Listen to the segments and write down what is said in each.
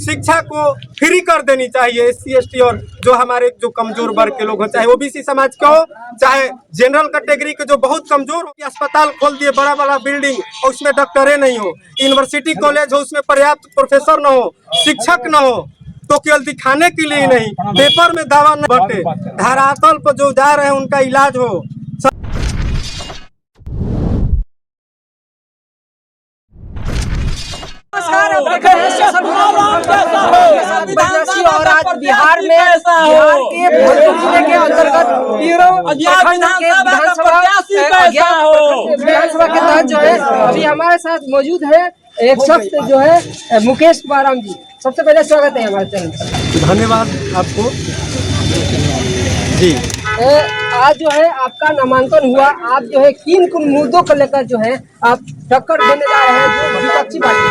शिक्षा को फ्री कर देनी चाहिए। SC ST और जो हमारे जो कमजोर वर्ग के लोग हो, चाहे OBC समाज के हो, चाहे जनरल कैटेगरी के जो बहुत कमजोर हो। अस्पताल खोल दिए, बड़ा बड़ा बिल्डिंग, और उसमें डॉक्टरे नहीं हो। यूनिवर्सिटी कॉलेज हो, उसमें पर्याप्त प्रोफेसर न हो, शिक्षक न हो, तो केवल दिखाने के लिए नहीं, पेपर में दावा न बटे, धरातल पर जो जा रहे हैं उनका इलाज हो। और आज बिहार में के भोजपुर जिले के अंतर्गत विधानसभा के तहत जो है अभी हमारे साथ मौजूद है एक शख्स जो है मुकेश बाराम जी। सबसे पहले स्वागत है हमारे चैनल पर। धन्यवाद आपको जी। आज जो है आपका नामांकन हुआ, आप जो है किन मुद्दों को लेकर जो है आप टक्कर देने जा रहे हैं जो विपक्षी पार्टी?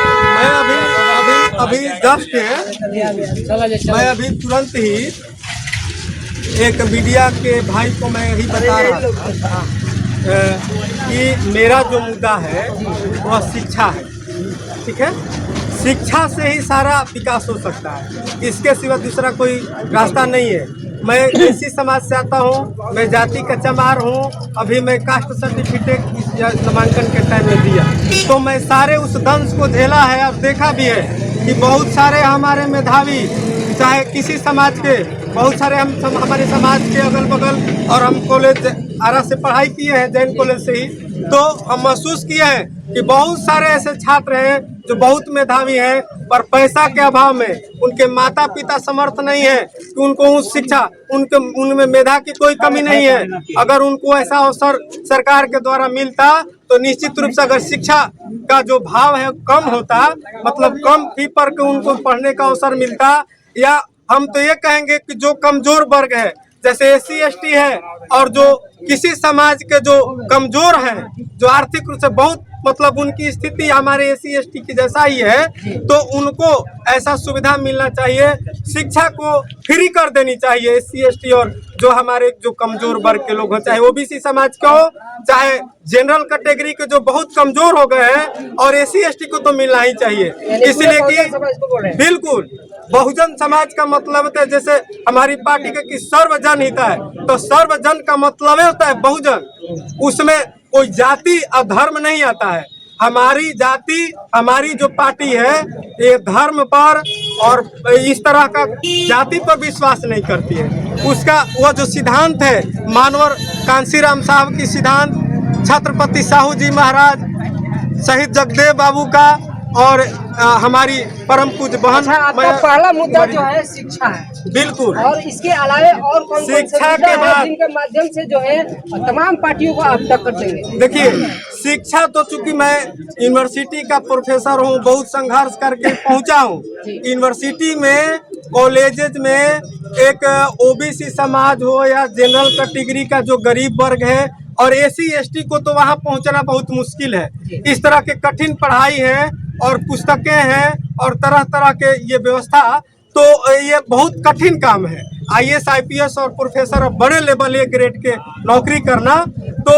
मैं अभी तुरंत ही एक मीडिया के भाई को मैं यही बता रहा था कि मेरा जो मुद्दा है वह शिक्षा है। ठीक है, शिक्षा से ही सारा विकास हो सकता है, इसके सिवा दूसरा कोई रास्ता नहीं है। मैं इसी समाज से आता हूँ, मैं जाति का चमार हूँ। अभी मैं कास्ट सर्टिफिकेट नामांकन के टाइम में दिया, तो मैं सारे उस दंश को झेला है और देखा भी है कि बहुत सारे हमारे मेधावी, चाहे किसी समाज के, बहुत सारे हमारे समाज के अगल बगल, और हम कॉलेज आरा से पढ़ाई किए हैं, जैन कॉलेज से ही, तो हम महसूस किए हैं कि बहुत सारे ऐसे छात्र हैं जो बहुत मेधावी हैं, पर पैसा के अभाव में उनके माता पिता समर्थ नहीं है कि उनको उस शिक्षा, उनमें मेधा की कोई कमी नहीं है। अगर उनको ऐसा अवसर सरकार के द्वारा मिलता तो निश्चित रूप से अगर शिक्षा का जो भाव है कम होता, मतलब कम फी पर के उनको पढ़ने का अवसर मिलता, या हम तो ये कहेंगे कि जो कमजोर वर्ग है जैसे SC ST है, और जो किसी समाज के जो कमजोर हैं, जो आर्थिक रूप से बहुत, मतलब उनकी स्थिति हमारे SC ST की जैसा ही है, तो उनको ऐसा सुविधा मिलना चाहिए। शिक्षा को फ्री कर देनी चाहिए SC ST और जो हमारे जो कमजोर वर्ग के लोग हो, चाहे OBC समाज के हो, चाहे जनरल कैटेगरी के जो बहुत कमजोर हो गए हैं, और SC ST को तो मिलना ही चाहिए। इसलिए कि बिल्कुल बहुजन समाज का मतलब है, जैसे हमारी पार्टी का कि सर्वजन हित है, तो सर्वजन का मतलब होता है बहुजन। उसमें कोई जाति और धर्म नहीं आता है। हमारी जाति, हमारी जो पार्टी है, ये धर्म पर और इस तरह का जाति पर विश्वास नहीं करती है। उसका वो जो सिद्धांत है, मानवर कांसीराम साहब की सिद्धांत, छत्रपति साहू जी महाराज, शहीद जगदेव बाबू का, और हमारी परम पूज्य बहन। आपका पहला मुद्दा जो है शिक्षा है। बिल्कुल। और इसके अलावा और कौन शिक्षा के बाद जिनके माध्यम से जो है तमाम पार्टियों को आप टक्कर देंगे? देखिए, शिक्षा तो चूंकि मैं यूनिवर्सिटी का प्रोफेसर हूँ, बहुत संघर्ष करके पहुँचा हूँ। यूनिवर्सिटी में, कॉलेजेज में एक OBC समाज हो या जनरल कैटेगरी का जो गरीब वर्ग है, और SC ST को तो वहाँ पहुँचना बहुत मुश्किल है। इस तरह के कठिन पढ़ाई है और पुस्तकें हैं और तरह तरह के ये व्यवस्था, तो ये बहुत कठिन काम है। IAS IPS और प्रोफेसर और बड़े लेवल ए ग्रेड के नौकरी करना, तो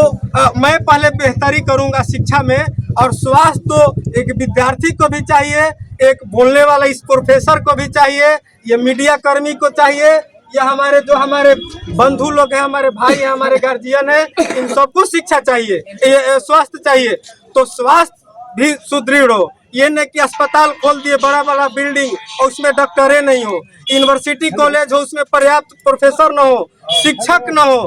मैं पहले बेहतरी करूंगा शिक्षा में। और स्वास्थ्य तो एक विद्यार्थी को भी चाहिए, एक बोलने वाला इस प्रोफेसर को भी चाहिए, ये मीडिया कर्मी को चाहिए, या हमारे जो हमारे बंधु लोग हैं, हमारे भाई हैं, हमारे गार्जियन हैं, इन सबको शिक्षा चाहिए, स्वास्थ्य चाहिए। तो स्वास्थ्य भी सुदृढ़ हो, ये नहीं कि अस्पताल खोल दिए, बड़ा बड़ा बिल्डिंग, और उसमें डॉक्टरे नहीं हो। यूनिवर्सिटी कॉलेज हो, उसमें पर्याप्त प्रोफेसर न हो, शिक्षक न हो,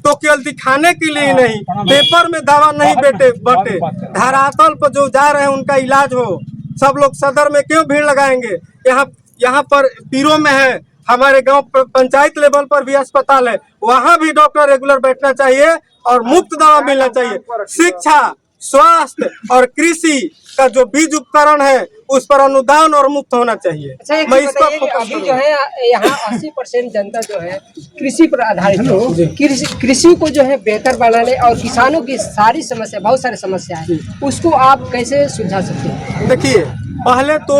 तो केवल दिखाने के लिए नहीं, पेपर में दावा नहीं बटे, धरातल पर जो जा रहे हैं उनका इलाज हो। सब लोग सदर में क्यों भीड़ लगाएंगे? यहाँ पर पीरो में है, हमारे गांव पंचायत लेवल पर भी अस्पताल है, वहाँ भी डॉक्टर रेगुलर बैठना चाहिए और मुफ्त दवा मिलना चाहिए। शिक्षा, स्वास्थ्य और कृषि का जो बीज उपकरण है, उस पर अनुदान और मुफ्त होना चाहिए। अच्छा, मैं इस पर अभी जो है यहाँ 80% जनता जो है कृषि पर आधारित है। कृषि को जो है बेहतर बनाने और किसानों की सारी समस्या, बहुत सारी समस्या है, उसको आप कैसे सुलझा सकते हैं? देखिए, पहले तो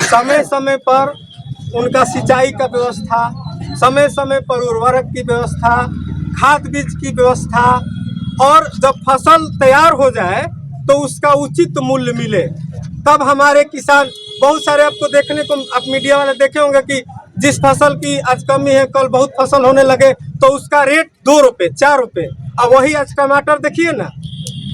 समय समय पर उनका सिंचाई का व्यवस्था, समय समय पर उर्वरक की व्यवस्था, खाद बीज की व्यवस्था, और जब फसल तैयार हो जाए तो उसका उचित मूल्य मिले, तब हमारे किसान बहुत सारे आपको देखने को, आप मीडिया वाले देखे होंगे कि जिस फसल की आज कमी है कल बहुत फसल होने लगे तो उसका रेट 2 रुपए 4 रुपए। अब वही आज टमाटर देखिए ना,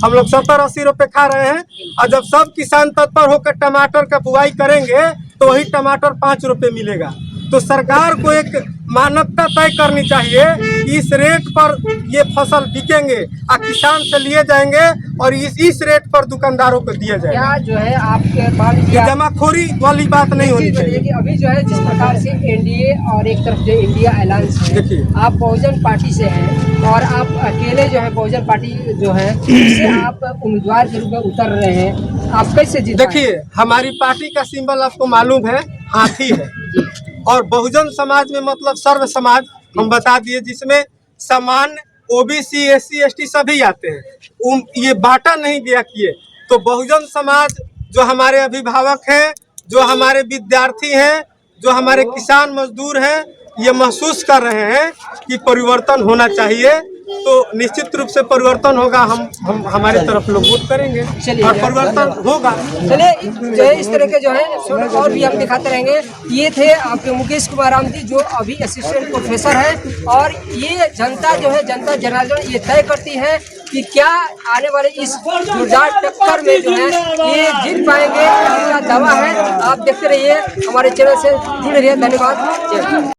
हम लोग 70-80 रुपए खा रहे हैं, और जब सब किसान तत्पर होकर टमाटर का बुआई करेंगे तो वही टमाटर 5 रुपए मिलेगा। तो सरकार को एक मानकता तय करनी चाहिए कि इस रेट पर ये फसल बिकेंगे और किसान से लिए जाएंगे और इस रेट पर दुकानदारों को दिया जाएगा। क्या जो है आपके मान लीजिए ये जमाखोरी वाली बात नहीं होनी चाहिए। कि अभी जो है जिस प्रकार से एनडीए और एक तरफ जो इंडिया अलायंस है, देखिए, आप बहुजन पार्टी से हैं और आप अकेले जो है बहुजन पार्टी जो है इससे आप उम्मीदवार के रूप में उतर रहे हैं, आप कैसे जीत? देखिए, हमारी पार्टी का सिंबल आपको मालूम है, हाथी है, और बहुजन समाज में मतलब सर्व समाज हम बता दिए, जिसमें सामान्य ओबीसी एससी एसटी सभी आते हैं। ये बांटा नहीं गया किए। तो बहुजन समाज जो हमारे अभिभावक हैं, जो हमारे विद्यार्थी हैं, जो हमारे किसान मजदूर हैं, ये महसूस कर रहे हैं कि परिवर्तन होना चाहिए। तो निश्चित रूप से परिवर्तन होगा, हम हमारे तरफ लोग वोट करेंगे और परिवर्तन होगा। चलिए, जो है इस तरह के जो है और भी हम दिखाते रहेंगे। ये थे आपके मुकेश कुमार राम जी, जो अभी असिस्टेंट प्रोफेसर है, और ये जनता जो है, जनता जनार्दन ये तय करती है कि क्या आने वाले इस जोरदार टक्कर में जो है ये जीत पाएंगे, इसका दावा है। आप देखते रहिए, हमारे चैनल से जुड़े रहिए। धन्यवाद।